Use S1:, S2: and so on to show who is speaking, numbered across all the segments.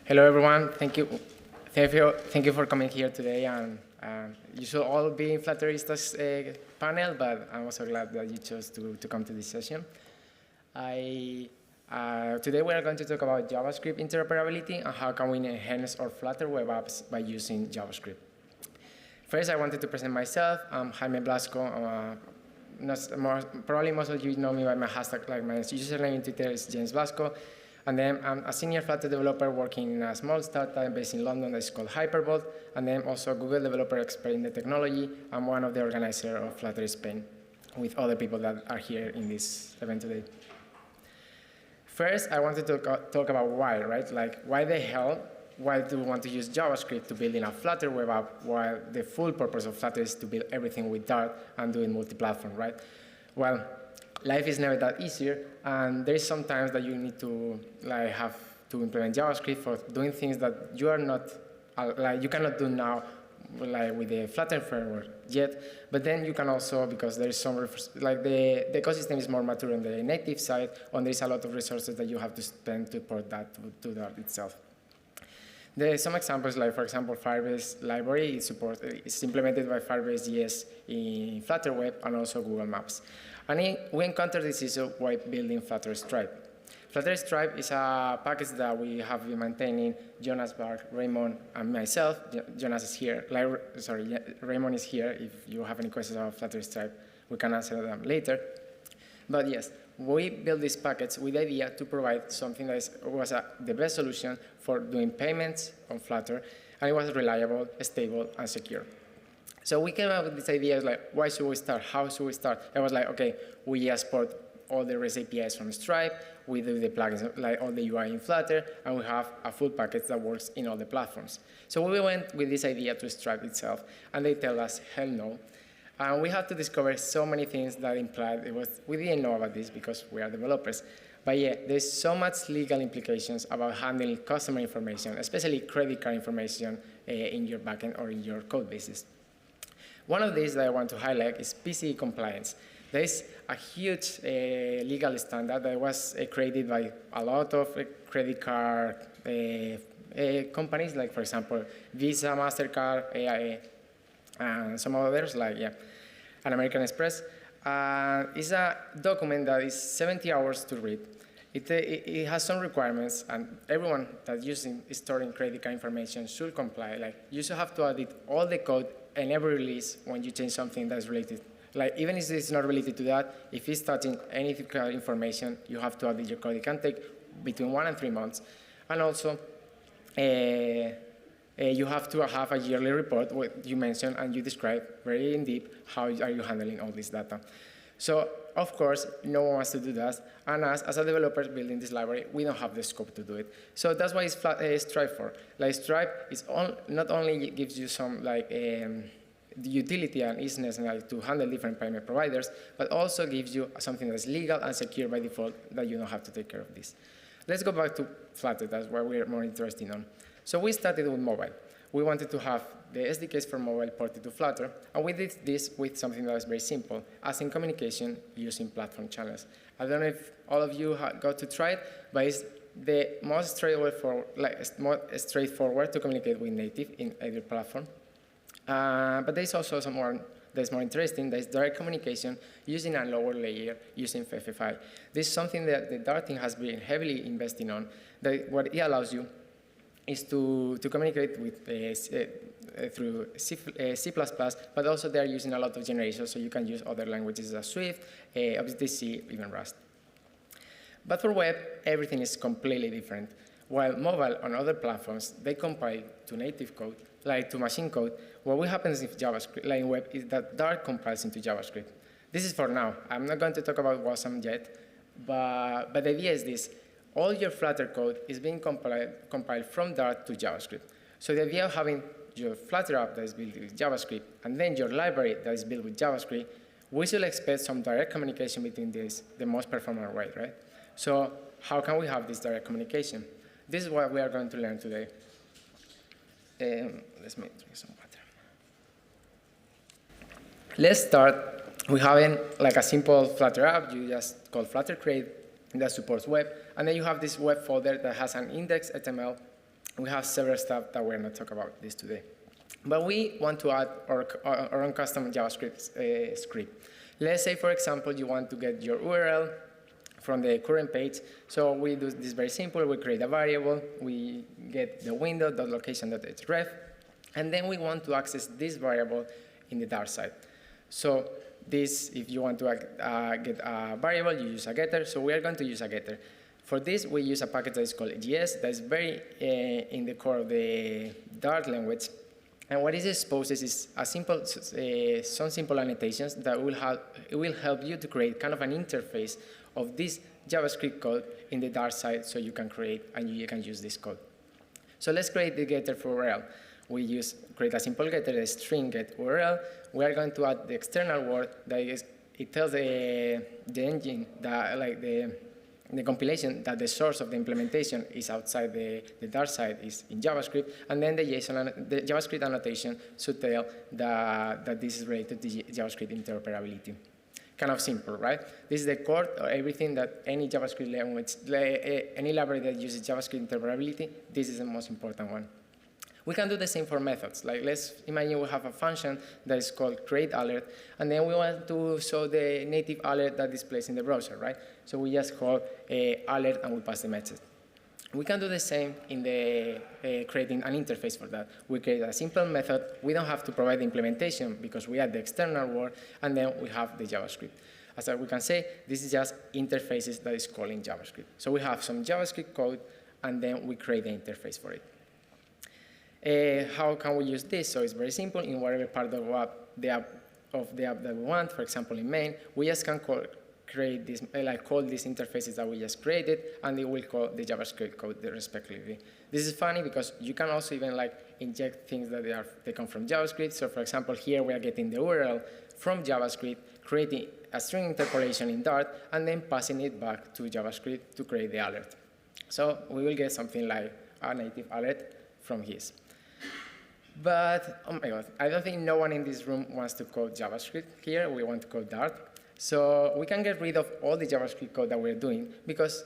S1: Hello, everyone. Thank you for coming here today. And you should all be in Flatterista's panel, but I'm also glad that you chose to come to this session. Today we are going to talk about JavaScript interoperability and how can we enhance our Flutter web apps by using JavaScript. First, I wanted to present myself. I'm Jaime Blasco. Probably most of you know me by my hashtag, like my username in Twitter is James Blasco. And then I'm a senior Flutter developer working in a small startup based in London that is called Hypervolt. And then also Google developer expert in the technology. I'm one of the organizers of Flutter Spain with other people that are here in this event today. First, I wanted to talk about why, right? Like, why the hell? Why do we want to use JavaScript to build in a Flutter web app while the full purpose of Flutter is to build everything with Dart and do it multi-platform, right? Well, life is never that easier, and there's some times that you need to have to implement JavaScript for doing things that you are not, you cannot do now, with the Flutter framework yet. But then you can also, because there is some, the ecosystem is more mature on the native side, and there's a lot of resources that you have to spend to port that to Dart itself. There are some examples, like for example, Firebase library is implemented by Firebase JS in Flutter Web and also Google Maps. And we encountered this issue while building Flutter Stripe. Flutter Stripe is a package that we have been maintaining, Jonas, Bart, Raymond, and myself. Jonas is here. Raymond is here. If you have any questions about Flutter Stripe, we can answer them later. But yes, we built this package with the idea to provide something that was the best solution for doing payments on Flutter, and it was reliable, stable, and secure. So we came up with this idea, like, why should we start? How should we start? I was like, okay, we export all the REST APIs from Stripe, we do the plugins, like all the UI in Flutter, and we have a full package that works in all the platforms. So we went with this idea to Stripe itself, and they tell us, hell no. And we had to discover so many things that implied we didn't know about this because we are developers. But yeah, there's so much legal implications about handling customer information, especially credit card information in your backend or in your code bases. One of these that I want to highlight is PCI compliance. There is a huge legal standard that was created by a lot of credit card companies, like for example, Visa, MasterCard, AIA, and some others, and American Express. It's a document that is 70 hours to read. It has some requirements, and everyone that using storing credit card information should comply. You should have to edit all the code and every release when you change something that's related. Even if it's not related to that, if it's touching any information, you have to edit your code. It can take between 1 and 3 months. And also, you have to have a yearly report, what you mentioned, and you describe very in depth how are you handling all this data. So, of course, no one wants to do that, and us, as a developer building this library, we don't have the scope to do it. So that's why it's Stripe for. Stripe is not only gives you some the utility and easiness to handle different payment providers, but also gives you something that's legal and secure by default that you don't have to take care of this. Let's go back to Flutter. That's what we're more interested in. So we started with mobile. We wanted to have the SDKs for mobile ported to Flutter, and we did this with something that was very simple, async communication using platform channels. I don't know if all of you got to try it, but it's the most straightforward to communicate with native in either platform. But there's also some more that's more interesting. There's direct communication using a lower layer using FFI. This is something that the Dart team has been heavily investing on. What it allows you is to communicate with through C++, but also they're using a lot of generations, so you can use other languages as Swift, obviously C, even Rust. But for web, everything is completely different. While mobile on other platforms, they compile to native code, like to machine code. What happens in JavaScript, like in web, is that Dart compiles into JavaScript. This is for now. I'm not going to talk about Wasm yet, but the idea is this. All your Flutter code is being compiled from Dart to JavaScript. So the idea of having your Flutter app that is built with JavaScript and then your library that is built with JavaScript, we should expect some direct communication between these, the most performant way, right? So how can we have this direct communication? This is what we are going to learn today. Let's drink some water. Let's start with having a simple Flutter app. You just call Flutter create that supports web, and then you have this web folder that has an index HTML We have several stuff that we're not talking about this today. But we want to add our own custom JavaScript script. Let's say, for example, you want to get your URL from the current page. So we do this very simple. We create a variable. We get the window.location.href. And then we want to access this variable in the Dart side. So this, if you want to get a variable, you use a getter. So we are going to use a getter. For this, we use a package that is called GS, that is very in the core of the Dart language. And what it exposes is some simple annotations that will help you to create kind of an interface of this JavaScript code in the Dart side, so you can create and you can use this code. So let's create the getter for URL. We create a simple getter, a string get URL. We are going to add the external word that is, it tells the engine that the compilation that the source of the implementation is outside the Dart side is in JavaScript, and then the JavaScript annotation should tell that this is related to JavaScript interoperability. Kind of simple, right? This is the core of everything that any JavaScript language, any library that uses JavaScript interoperability, this is the most important one. We can do the same for methods. Like, let's imagine we have a function that is called createAlert, and then we want to show the native alert that displays in the browser, right? So we just call alert and we pass the message. We can do the same in the creating an interface for that. We create a simple method. We don't have to provide the implementation because we add the external word, and then we have the JavaScript. As we can say, this is just interfaces that is calling JavaScript. So we have some JavaScript code, and then we create the interface for it. How can we use this? So it's very simple. In whatever part of the app that we want, for example, in main, we just can call these interfaces that we just created, and it will call the JavaScript code respectively. This is funny because you can also even inject things that they come from JavaScript. So for example, here we are getting the URL from JavaScript, creating a string interpolation in Dart, and then passing it back to JavaScript to create the alert. So we will get something like a native alert from his. But, oh my God, I don't think no one in this room wants to code JavaScript here. We want to code Dart. So we can get rid of all the JavaScript code that we're doing because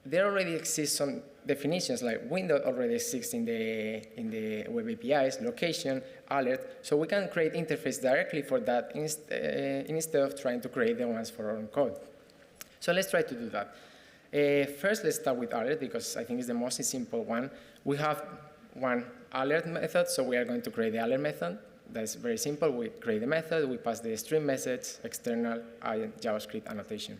S1: there already exist some definitions, like window already exists in the web APIs, location, alert. So we can create interface directly for that instead of trying to create the ones for our own code. So let's try to do that. First, let's start with alert because I think it's the most simple one. We have one alert method, so we are going to create the alert method. That's very simple. We create the method, we pass the string message, external, JavaScript annotation.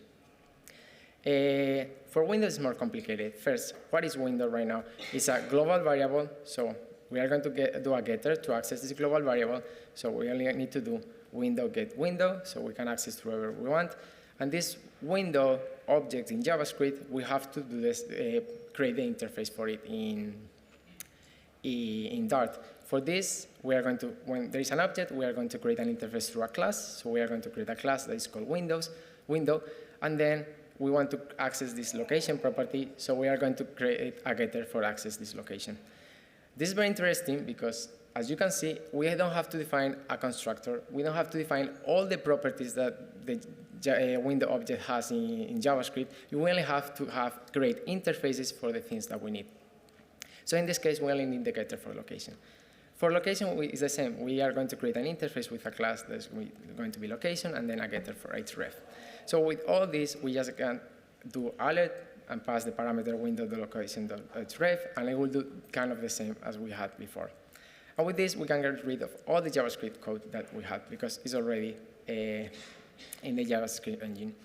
S1: For Windows, it's more complicated. First, what is window right now? It's a global variable, so we are going to do a getter to access this global variable. So we only need to do window get window, so we can access whoever we want. And this window object in JavaScript, we have to do this, create the interface for it in Dart. For this, we are going to, when there is an object, we are going to create an interface through a class. So we are going to create a class that is called window, and then we want to access this location property. So we are going to create a getter for access this location. This is very interesting because, as you can see, we don't have to define a constructor. We don't have to define all the properties that the window object has in JavaScript. You only have to create interfaces for the things that we need. So in this case, we only need the getter for location. For location, it's the same. We are going to create an interface with a class that's going to be location, and then a getter for href. So with all this, we just can do alert and pass the parameter window.location.href, and it will do kind of the same as we had before. And with this, we can get rid of all the JavaScript code that we had because it's already in the JavaScript engine.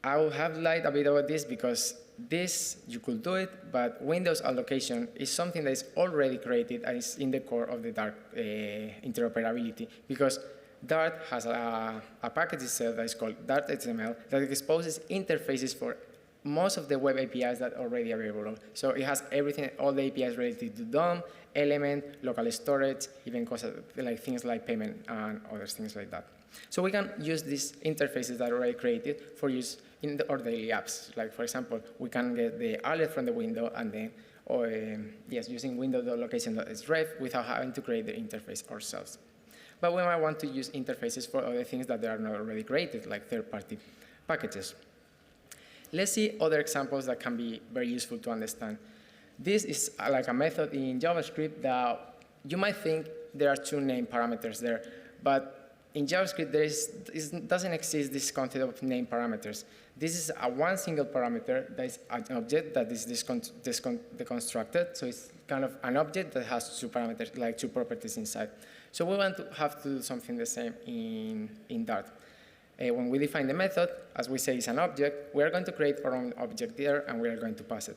S1: I will have lied a bit about this because this, you could do it, but Windows allocation is something that is already created and is in the core of the Dart interoperability because Dart has a package itself that is called Dart XML that exposes interfaces for most of the web APIs that are already available. So it has everything, all the APIs related to DOM, element, local storage, even things like payment and other things like that. So we can use these interfaces that are already created for use in our daily apps. Like, for example, we can get the alert from the window and then, using window.location.href without having to create the interface ourselves. But we might want to use interfaces for other things that are not already created, like third-party packages. Let's see other examples that can be very useful to understand. This is like a method in JavaScript that you might think there are two name parameters there, but in JavaScript doesn't exist this concept of name parameters. This is a one single parameter that is an object that is deconstructed, so it's kind of an object that has two parameters, like two properties inside. So we want to have to do something the same in Dart. When we define the method, as we say, it's an object, we are going to create our own object there, and we are going to pass it.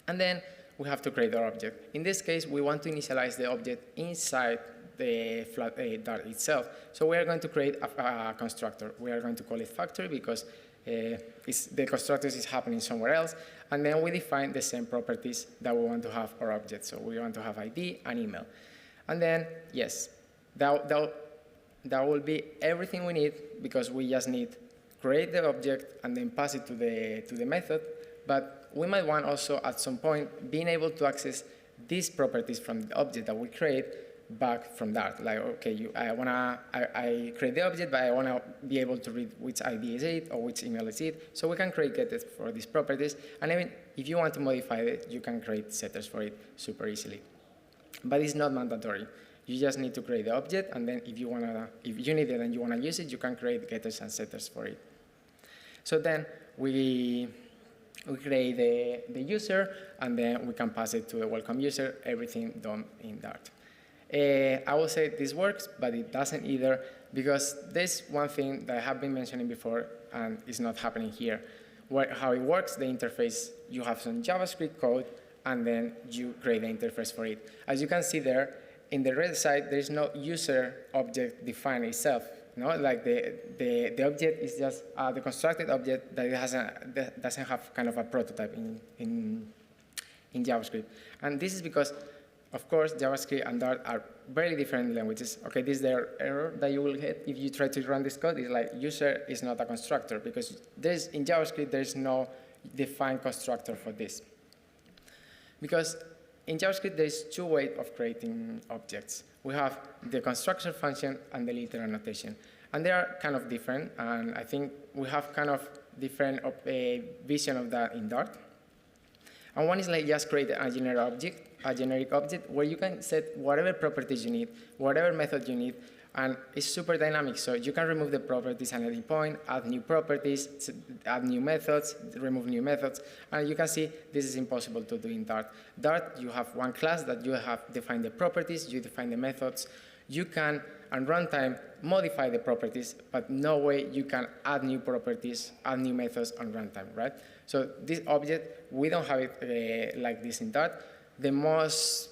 S1: And then we have to create our object. In this case, we want to initialize the object inside the Dart itself. So we are going to create a constructor. We are going to call it factory because the constructor is happening somewhere else. And then we define the same properties that we want to have our object. So we want to have ID and email. And then, yes, that will be everything we need because we just need create the object and then pass it to the method. But we might want also at some point being able to access these properties from the object that we create back from Dart. Like, okay, I create the object, but I want to be able to read which ID is it or which email is it. So we can create getters for these properties. And even if you want to modify it, you can create setters for it super easily. But it's not mandatory. You just need to create the object, and then if you need it and you want to use it, you can create getters and setters for it. So then we create the user, and then we can pass it to the welcome user, everything done in Dart. I will say this works, but it doesn't either, because there's one thing that I have been mentioning before, and it's not happening here. How it works, the interface, you have some JavaScript code, and then you create the interface for it. As you can see there, in the red side, there is no user object defined itself. No, like the object is just the constructed object that doesn't have kind of a prototype in JavaScript. And this is because, of course, JavaScript and Dart are very different languages. Okay, this is the error that you will get if you try to run this code. It's like user is not a constructor because in JavaScript there is no defined constructor for this. Because in JavaScript, there is two ways of creating objects. We have the construction function and the literal notation. And they are kind of different, and I think we have kind of different vision of that in Dart. And one is like just create a generic object where you can set whatever properties you need, whatever method you need, and it's super dynamic. So you can remove the properties at any point, add new properties, add new methods, remove new methods. And you can see this is impossible to do in Dart. Dart, you have one class that you have defined the properties, you define the methods. You can, on runtime, modify the properties, but no way you can add new properties, add new methods on runtime, right? So this object, we don't have it like this in Dart. The most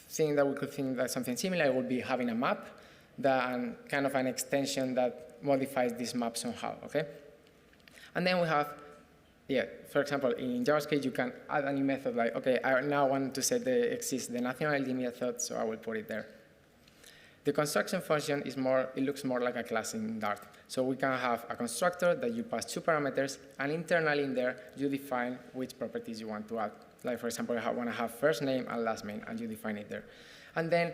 S1: thing that we could think that something similar would be having a map, and kind of an extension that modifies this map somehow, okay? And then we have, for example, in JavaScript, you can add a new method like, okay, I now want to set the nationality method, so I will put it there. The construction function is it looks more like a class in Dart. So we can have a constructor that you pass two parameters, and internally in there, you define which properties you want to add. Like, for example, I want to have first name and last name, and you define it there. And then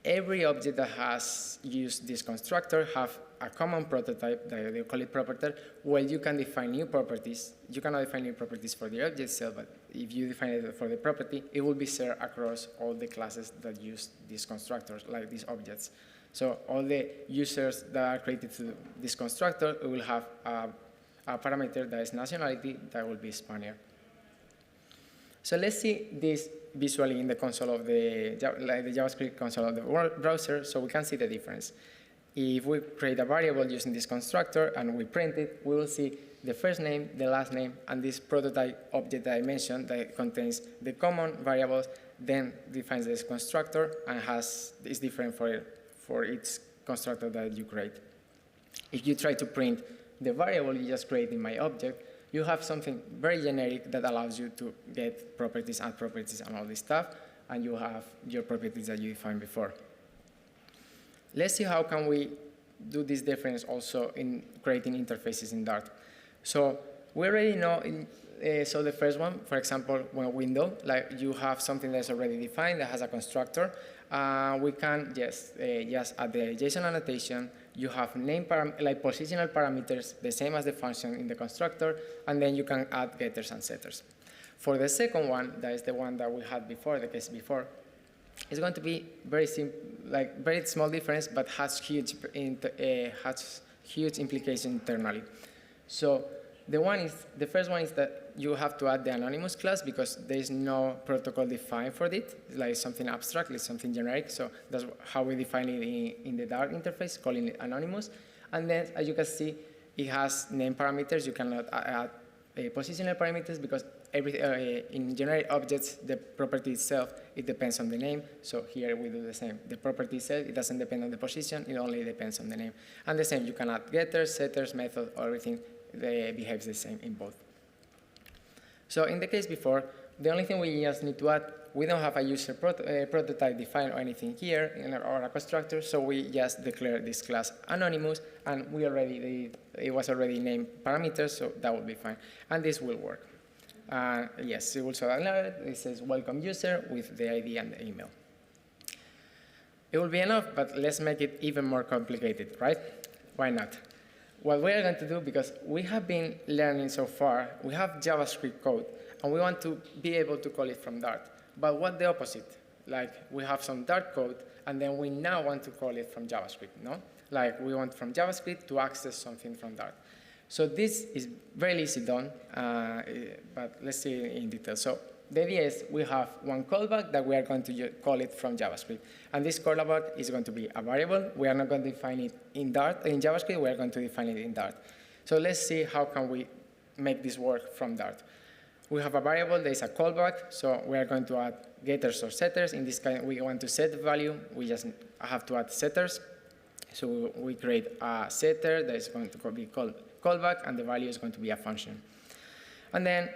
S1: every object that has used this constructor have a common prototype, that they call it property, where you can define new properties. You cannot define new properties for the object itself, but if you define it for the property, it will be shared across all the classes that use these constructors, like these objects. So all the users that are created to this constructor will have a parameter that is nationality that will be Spaniard. So let's see this visually in the console of the JavaScript console of the browser, so we can see the difference. If we create a variable using this constructor and we print it, we will see the first name, the last name, and this prototype object that I mentioned that contains the common variables, then defines this constructor and is different for each constructor that you create. If you try to print the variable you just created in my object, you have something very generic that allows you to get properties, add properties, and all this stuff, and you have your properties that you defined before. Let's see how can we do this difference also in creating interfaces in Dart. So we already know, so the first one, for example, when a window, like you have something that's already defined that has a constructor. We can just add the JSON annotation. You have positional parameters, the same as the function in the constructor, and then you can add getters and setters. For the second one, that is the one that we had before, the case before, it's going to be very simple, like very small difference, but has huge implication internally. So the first one is that you have to add the anonymous class because there is no protocol defined for it. It's like something abstract, it's something generic. So that's how we define it in the Dart interface, calling it anonymous. And then, as you can see, it has name parameters. You cannot add positional parameters because in generic objects, the property itself, it depends on the name. So here we do the same. The property itself, it doesn't depend on the position. It only depends on the name. And the same, you can add getters, setters, method, everything behaves the same in both. So in the case before, the only thing we just need to add, we don't have a user prototype defined or anything here or a constructor, so we just declare this class anonymous, and it was already named parameters, so that will be fine. And this will work. Yes, it will show an alert. It says welcome user with the ID and the email. It will be enough, but let's make it even more complicated, right? Why not? What we are going to do, because we have been learning so far, we have JavaScript code, and we want to be able to call it from Dart. But what the opposite? Like, we have some Dart code, and then we now want to call it from JavaScript, no? Like, we want from JavaScript to access something from Dart. So this is very easy done, but let's see in detail. So the idea is we have one callback that we are going to call it from JavaScript. And this callback is going to be a variable. We are not going to define it in JavaScript. We are going to define it in Dart. So let's see how can we make this work from Dart. We have a variable. There is a callback. So we are going to add getters or setters. In this case, we want to set the value. We just have to add setters. So we create a setter that is going to be called callback, and the value is going to be a function. And then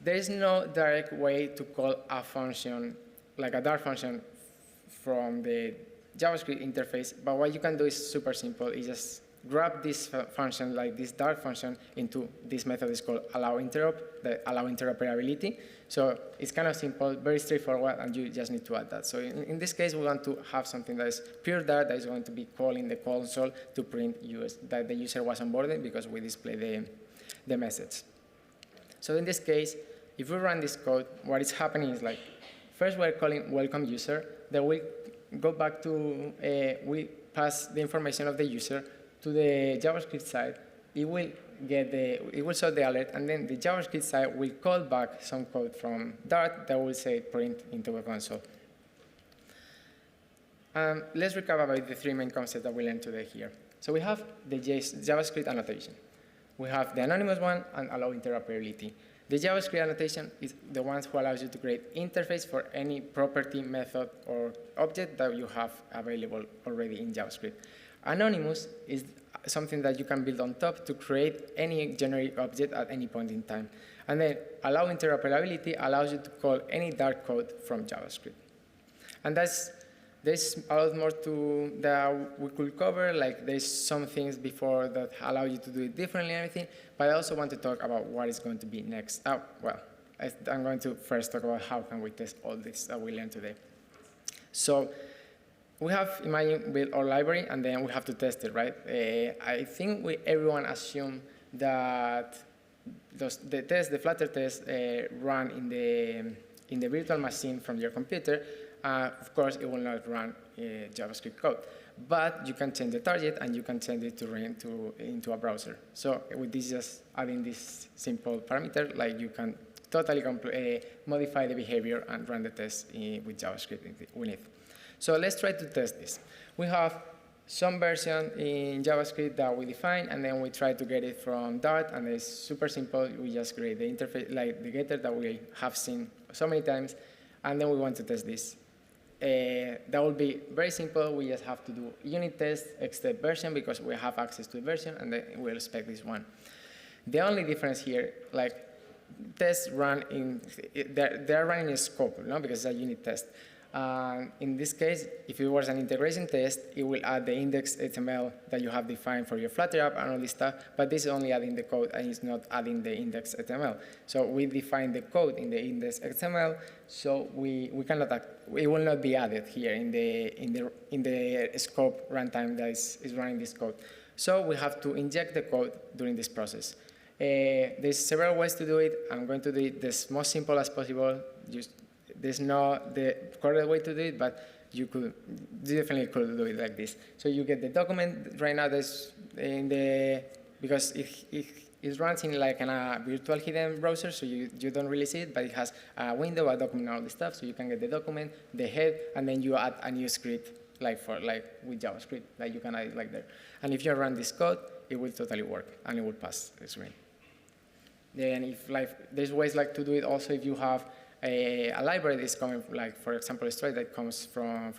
S1: there is no direct way to call a function, like a Dart function, from the JavaScript interface, but what you can do is super simple. You just grab this function, like this Dart function, into this method is called allow interop, that allow interoperability. So it's kind of simple, very straightforward, and you just need to add that. So in this case, we want to have something that is pure Dart that is going to be calling the console to print that the user was onboarded because we display the message. So in this case, if we run this code, what is happening is like, first we're calling welcome user, then we go back to, we pass the information of the user to the JavaScript side. It will show the alert, and then the JavaScript side will call back some code from Dart that will say print into a console. Let's recap about the three main concepts that we learned today here. So we have the JavaScript annotation. We have the anonymous one and allow interoperability. The JavaScript annotation is the one who allows you to create interface for any property, method, or object that you have available already in JavaScript. Anonymous is something that you can build on top to create any generic object at any point in time. And then allow interoperability allows you to call any Dart code from JavaScript. And there's a lot more that we could cover, like there's some things before that allow you to do it differently and everything, but I also want to talk about what is going to be next. Well, I'm going to first talk about how can we test all this that we learned today. So we have, imagine, built our library, and then we have to test it, right? I think everyone assumed that the Flutter test run in the virtual machine from your computer. Of course, it will not run JavaScript code, but you can change the target and you can change it to run into a browser. So with this, just adding this simple parameter, like you can totally modify the behavior and run the test with JavaScript with it. So let's try to test this. We have some version in JavaScript that we define, and then we try to get it from Dart, and it's super simple. We just create the interface, like the getter that we have seen so many times, and then we want to test this. That will be very simple. We just have to do unit test, except version, because we have access to the version, and then we'll expect this one. The only difference here, like tests run they're running in scope, no? Because it's a unit test. In this case, if it was an integration test, it will add the index HTML that you have defined for your Flutter app and all this stuff, but this is only adding the code and it's not adding the index HTML. So we define the code in the index HTML, so we cannot it will not be added here in the scope runtime that is running this code. So we have to inject the code during this process. There's several ways to do it. I'm going to do it as most simple as possible. There's not the correct way to do it, but you definitely could do it like this. So you get the document right now. There's in the because it runs in like a virtual hidden browser, so you don't really see it, but it has a window, a document, all this stuff. So you can get the document, the head, and then you add a new script like with JavaScript, like you can add it like there. And if you run this code, it will totally work and it will pass the screen. Then there's ways to do it also if you have a library that's coming, like for example, a Stripe that comes from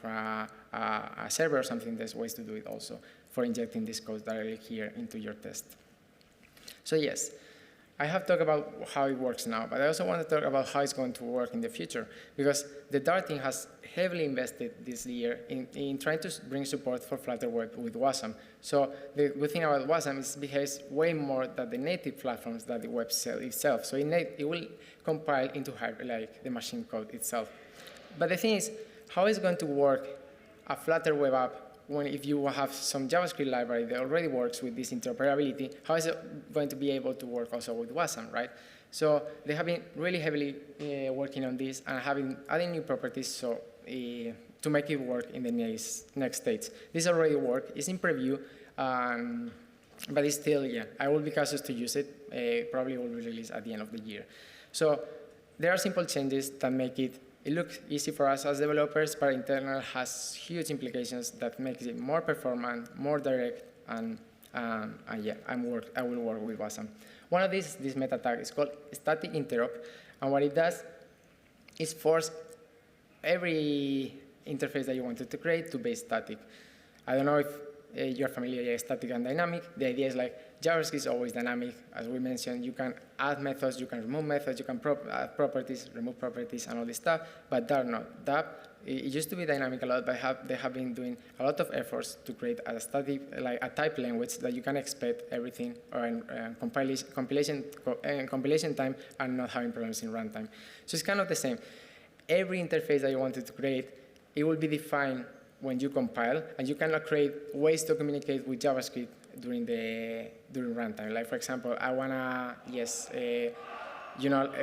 S1: a server or something. There's ways to do it also for injecting this code directly here into your test. So yes, I have talked about how it works now, but I also want to talk about how it's going to work in the future, because the Dart team has heavily invested this year in trying to bring support for Flutter Web with WASM. So the good thing about WASM is it behaves way more than the native platforms that the web itself. So it will compile into the machine code itself. But the thing is, how is it going to work a Flutter Web app if you have some JavaScript library that already works with this interoperability? How is it going to be able to work also with WASM, right? So they have been really heavily working on this and adding new properties to make it work in the next stage. This already works. It's in preview, but it's still, I will be cautious to use it. Probably will be released at the end of the year. So there are simple changes that make it looks easy for us as developers, but internal has huge implications that makes it more performant, more direct, and I will work with WASM. One of these, this meta tag, is called static interop, and what it does is force every interface that you wanted to create to be static. I don't know if you're familiar with static and dynamic. The idea is JavaScript is always dynamic. As we mentioned, you can add methods, you can remove methods, you can add properties, remove properties, and all this stuff, but Dart not. Dart, it used to be dynamic a lot, but they have been doing a lot of efforts to create a static, a type language that you can expect everything, or compilation time, and not having problems in runtime. So it's kind of the same. Every interface that you wanted to create, it will be defined when you compile, and you cannot create ways to communicate with JavaScript during runtime. Like for example, I wanna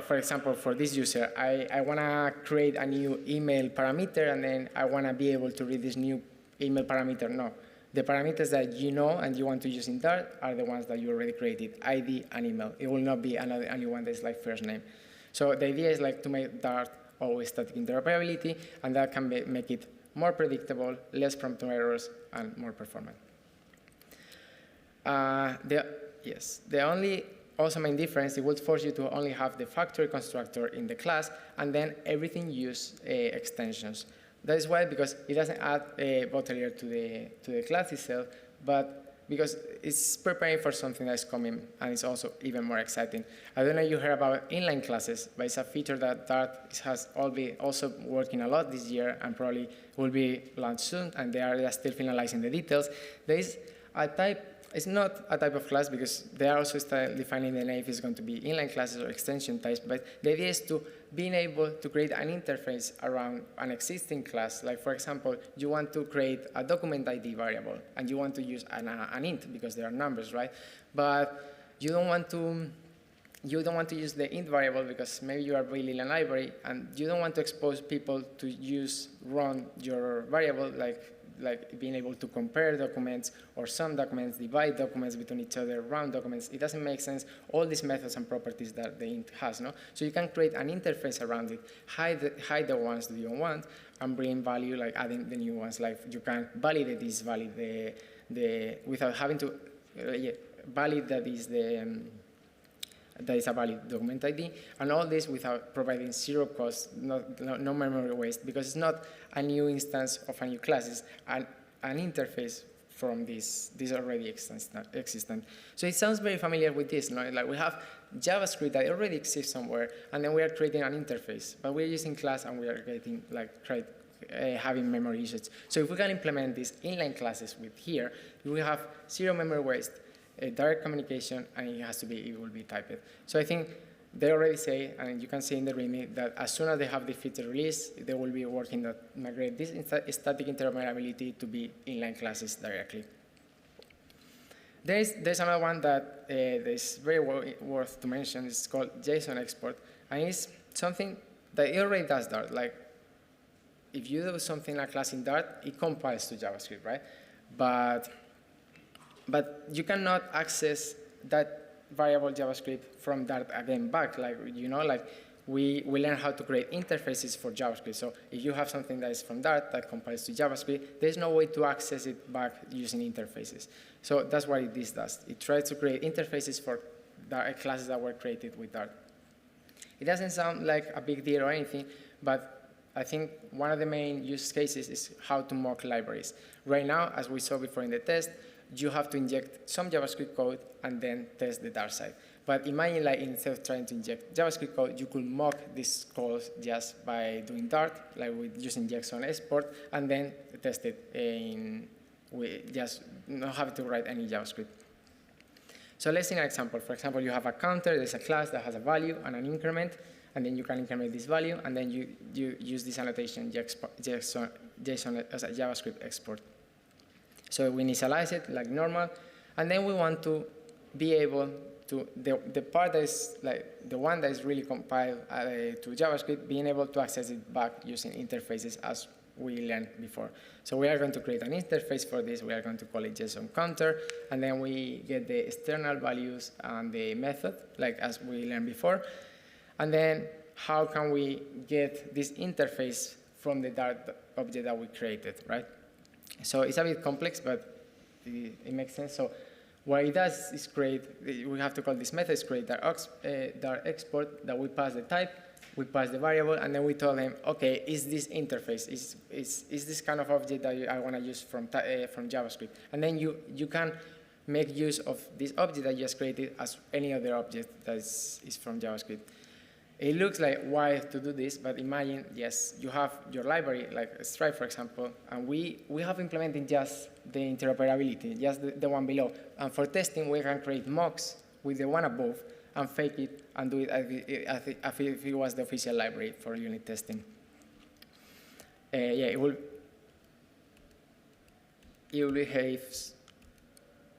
S1: for example, for this user, I wanna create a new email parameter, and then I wanna be able to read this new email parameter. No, the parameters that you know and you want to use in Dart are the ones that you already created, ID and email. It will not be any one that's like first name. So the idea is to make Dart always static interoperability, and that can make it more predictable, less prone to errors, and more performant. The only also main difference, it would force you to only have the factory constructor in the class, and then everything use extensions. That is why, because it doesn't add a bottle layer to the class itself, but because it's preparing for something that's coming, and it's also even more exciting. I don't know if you heard about inline classes, but it's a feature that Dart has also working a lot this year, and probably will be launched soon, and they are still finalizing the details. There is a type. It's not a type of class, because they are also defining the name if it's going to be inline classes or extension types, but the idea is to being able to create an interface around an existing class. Like for example, you want to create a document ID variable, and you want to use an int because there are numbers, right? But you don't want to use the int variable because maybe you are building a library, and you don't want to expose people to run your variable, like being able to compare documents or some documents, divide documents between each other, round documents. It doesn't make sense, all these methods and properties that the int has, no? So you can create an interface around it, hide the ones that you don't want, and bring value, like adding the new ones. Like you can validate this without having to validate that is a valid document ID, and all this without providing zero cost, no memory waste, because it's not a new instance of a new class, it's an interface from this already existent. So it sounds very familiar with this, no? Like we have JavaScript that already exists somewhere, and then we are creating an interface, but we're using class, and we are getting having memory usage. So if we can implement these inline classes with here, we have zero memory waste, direct communication, and it will be typed. So I think they already say, and you can see in the README, that as soon as they have the feature released, they will be working to migrate this static interoperability to be inline classes directly. There's another one that is very worth to mention. It's called JSON export, and it's something that it already does Dart. Like, if you do something like class in Dart, it compiles to JavaScript, right? But you cannot access that variable JavaScript from Dart again back. Like, you know, like we learn how to create interfaces for JavaScript. So if you have something that is from Dart that compiles to JavaScript, there's no way to access it back using interfaces. So that's what this does. It tries to create interfaces for Dart classes that were created with Dart. It doesn't sound like a big deal or anything, but I think one of the main use cases is how to mock libraries. Right now, as we saw before in the test, you have to inject some JavaScript code and then test the Dart side. But imagine, like, instead of trying to inject JavaScript code, you could mock these calls just by doing Dart, like with using JSON export, and then test it we just not have to write any JavaScript. So let's see an example. For example, you have a counter, there's a class that has a value and an increment, and then you can increment this value, and then you use this annotation JSON as a JavaScript export. So we initialize it like normal, and then we want to be able to, the part that is like the one that is really compiled to JavaScript, being able to access it back using interfaces as we learned before. So we are going to create an interface for this. We are going to call it JSON counter, and then we get the external values and the method, like as we learned before. And then how can we get this interface from the Dart object that we created, right? So it's a bit complex, but it makes sense. So what it does is create, we have to call this method, is create Dart export, that we pass the type, we pass the variable, and then we tell them, okay, is this interface, is this kind of object that I want to use from JavaScript? And then you can make use of this object that you just created as any other object that is from JavaScript. It looks like wild to do this, but imagine, yes, you have your library, like Stripe, for example, and we have implemented just the interoperability, just the one below. And for testing, we can create mocks with the one above and fake it and do it as if it was the official library for unit testing. Yeah, it will behave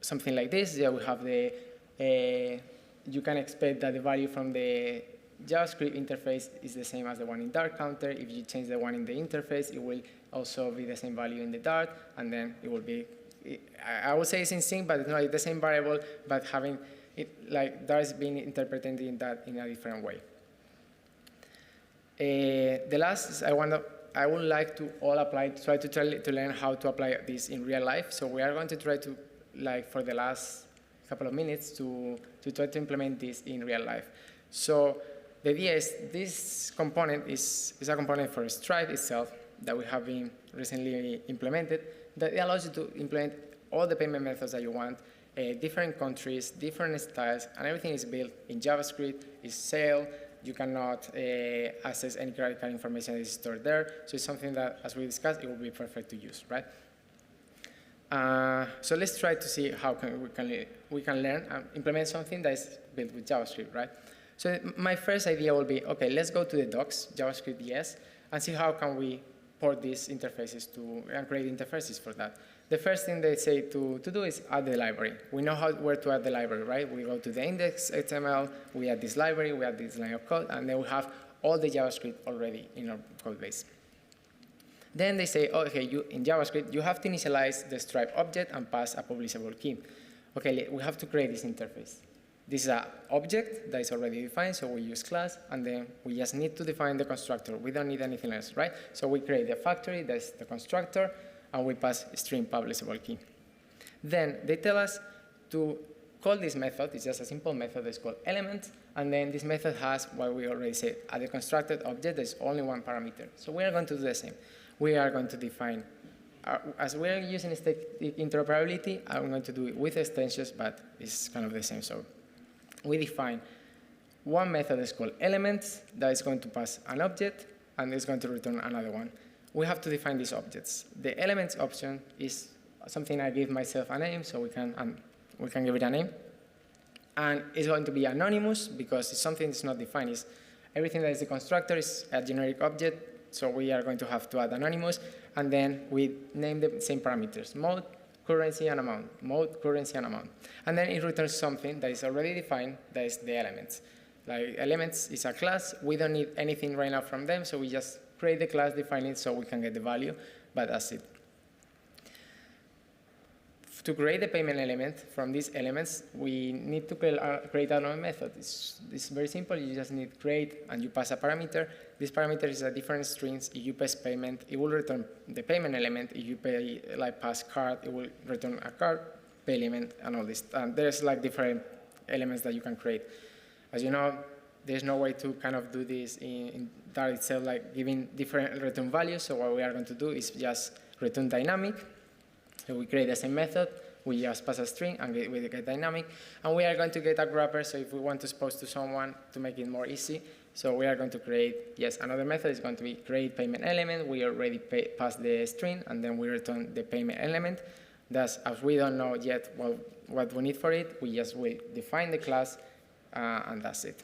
S1: something like this. Yeah, we have you can expect that the value from the JavaScript interface is the same as the one in Dart counter. If you change the one in the interface, it will also be the same value in the Dart, and then it will be, I would say it's in sync, but it's not the same variable, but having it, like, Dart is being interpreted in a different way. The last is I would like to try to learn how to apply this in real life. So we are going to try to, like, for the last couple of minutes, to try to implement this in real life. So the idea is this component is a component for Stripe itself that we have been recently implemented that allows you to implement all the payment methods that you want, different countries, different styles, and everything is built in JavaScript, is sale. You cannot access any credit card information that is stored there. So it's something that, as we discussed, it will be perfect to use, right? So let's try to see how we can learn and implement something that is built with JavaScript, right? So my first idea will be, okay, let's go to the docs, JavaScript yes, and see how can we port these interfaces and create interfaces for that. The first thing they say to do is add the library. We know where to add the library, right? We go to the index.html, we add this library, we add this line of code, and then we have all the JavaScript already in our code base. Then they say, okay, in JavaScript, you have to initialize the Stripe object and pass a publishable key. Okay, we have to create this interface. This is an object that is already defined, so we use class, and then we just need to define the constructor. We don't need anything else, right? So we create the factory, that's the constructor, and we pass string publishable key. Then they tell us to call this method. It's just a simple method that's called element, and then this method has what we already said. At the constructed object, there's only one parameter. So we are going to do the same. We are going to define, as we are using interoperability, I'm going to do it with extensions, but it's kind of the same. So we define one method that's called elements that is going to pass an object, and it's going to return another one. We have to define these objects. The elements option is something I give myself a name, so we can give it a name. And it's going to be anonymous because it's something that's not defined. It's everything that is the constructor is a generic object, so we are going to have to add anonymous, and then we name the same parameters, mode currency and amount, mode, currency, and amount. And then it returns something that is already defined, that is the elements. Like elements is a class. We don't need anything right now from them, so we just create the class, define it so we can get the value, but that's it. To create the payment element from these elements, we need to create another method. It's very simple. You just need create, and you pass a parameter. This parameter is a different strings. If you pass payment, it will return the payment element. If you pay, like pass card, it will return a card, pay element, and all this. And there's like different elements that you can create. As you know, there's no way to kind of do this in Dart itself, like giving different return values. So what we are going to do is just return dynamic. So we create the same method, we just pass a string and we get dynamic. And we are going to get a wrapper, so if we want to expose to someone to make it more easy, so we are going to create, yes, another method is going to be create payment element. We already pass the string, and then we return the payment element. Thus, as we don't know yet what we need for it, we just will define the class, and that's it.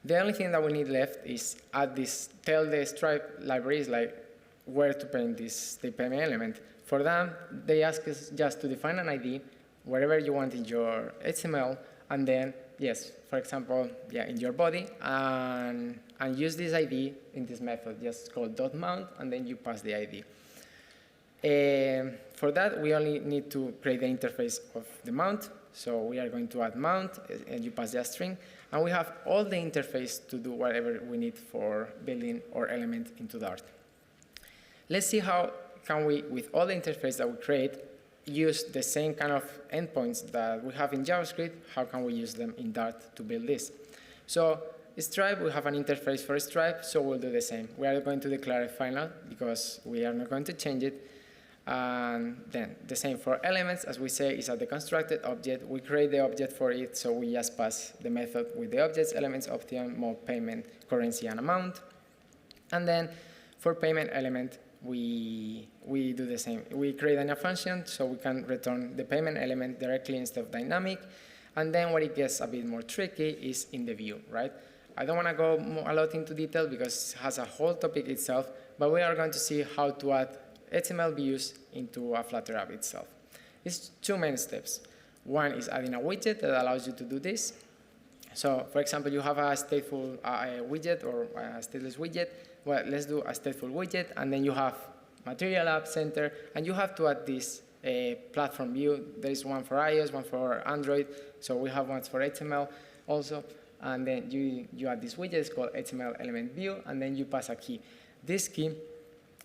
S1: The only thing that we need left is add this, tell the Stripe libraries like where to paint the payment element. For that, they ask us just to define an ID wherever you want in your HTML, and then, yes, for example, yeah, in your body, and use this ID in this method, just called .mount, and then you pass the ID. For that, we only need to create the interface of the mount. So we are going to add mount, and you pass the string, and we have all the interface to do whatever we need for building our element into Dart. Let's see how can we, with all the interface that we create, use the same kind of endpoints that we have in JavaScript. How can we use them in Dart to build this? So Stripe, we have an interface for Stripe, so we'll do the same. We are going to declare it final because we are not going to change it. And then the same for elements, as we say, is at the constructed object. We create the object for it, so we just pass the method with the objects, elements, option, mode, payment, currency, and amount. And then for payment element, we do the same. We create a function, so we can return the payment element directly instead of dynamic. And then what it gets a bit more tricky is in the view, right? I don't want to go a lot into detail because it has a whole topic itself, but we are going to see how to add HTML views into a Flutter app itself. It's two main steps. One is adding a widget that allows you to do this. So, for example, you have a stateful widget or a stateless widget. Well, let's do a stateful widget, and then you have Material App Center, and you have to add this platform view. There is one for iOS, one for Android, so we have ones for HTML also. And then you add this widget, it's called HTML element view, and then you pass a key. This key,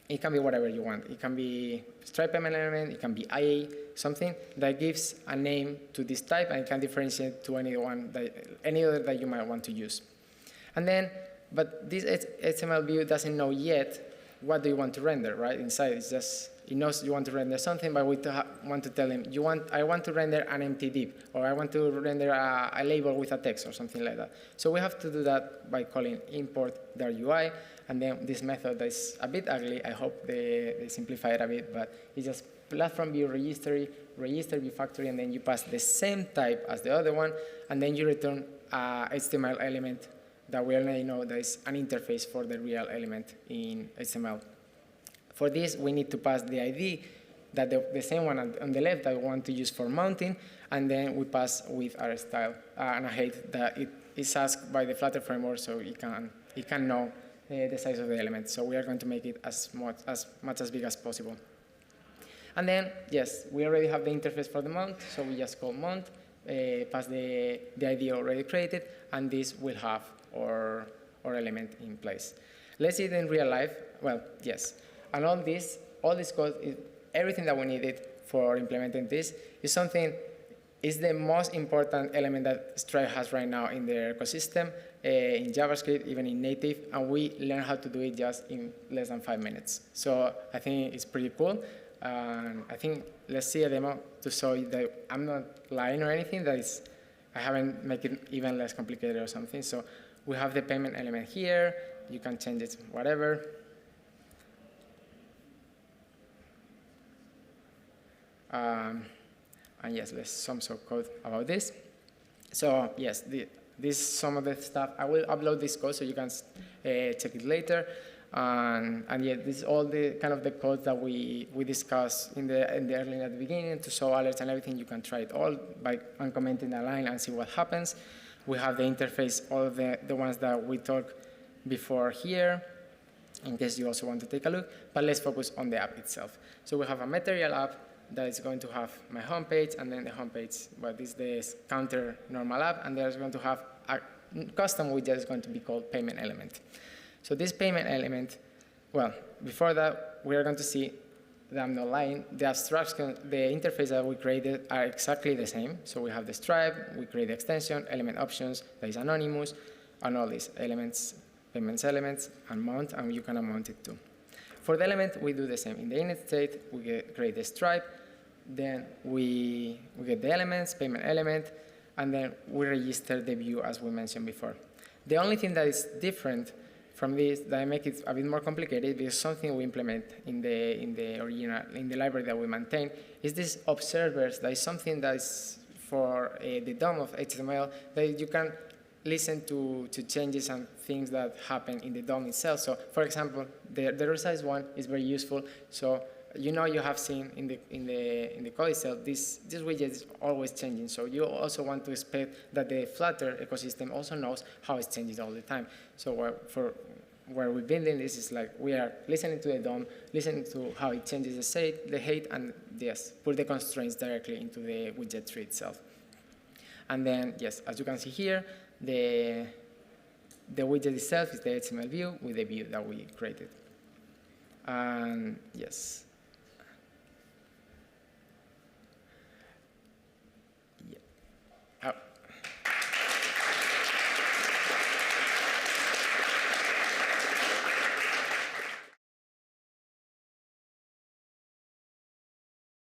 S1: it can be whatever you want. It can be Stripe payment element, it can be IA, something that gives a name to this type, and it can differentiate to any other that you might want to use. And then, but this HTML view doesn't know yet what do you want to render, right? Inside, it's just, it knows you want to render something, but we want to tell him, I want to render an empty div, or I want to render a label with a text, or something like that. So we have to do that by calling import.ui, and then this method that is a bit ugly. I hope they simplify it a bit, but it's just platform view register view factory, and then you pass the same type as the other one, and then you return a HTML element that we already know that is an interface for the real element in HTML. For this, we need to pass the ID, that the same one on the left that we want to use for mounting, and then we pass with our style. And I hate that it is asked by the Flutter framework, so it can know the size of the element. So we are going to make it as big as possible. And then, yes, we already have the interface for the mount, so we just call mount, pass the ID already created, and this will have our element in place. Let's see it in real life. Well, yes. And all this code, everything that we needed for implementing this is the most important element that Stripe has right now in their ecosystem, in JavaScript, even in native, and we learned how to do it just in less than 5 minutes. So I think it's pretty cool. And I think let's see a demo to show you that I'm not lying or anything, I haven't made it even less complicated or something. So we have the payment element here. You can change it whatever. And yes, there's some sort of code about this. So yes, this is some of the stuff. I will upload this code so you can check it later. And yeah, this is all the kind of the code that we discussed in the early at the beginning to show alerts and everything. You can try it all by uncommenting a line and see what happens. We have the interface, all of the ones that we talked before here, in case you also want to take a look. But let's focus on the app itself. So we have a material app that is going to have my homepage, and then the homepage, what is the counter normal app, and there's going to have a custom widget is going to be called payment element. So this payment element, well, before that, we are going to see that I'm not lying. The abstraction, the interface that we created are exactly the same. So we have the stripe, we create the extension, element options, that is anonymous, and all these elements, payments elements, and mount, and you can mount it too. For the element, we do the same. In the init state, we create the stripe, then we get the elements, payment element, and then we register the view as we mentioned before. The only thing that is different from this, that make it a bit more complicated, is something we implement in the library that we maintain, is this observers. That is something that is for the DOM of HTML that you can listen to changes and things that happen in the DOM itself. So, for example, the resize one is very useful. So, you know, you have seen in the code itself, this widget is always changing. So you also want to expect that the Flutter ecosystem also knows how it changes all the time. So where we're building this is like we are listening to the DOM, listening to how it changes the height, and yes, put the constraints directly into the widget tree itself. And then, yes, as you can see here, the widget itself is the HTML view with the view that we created. And yes.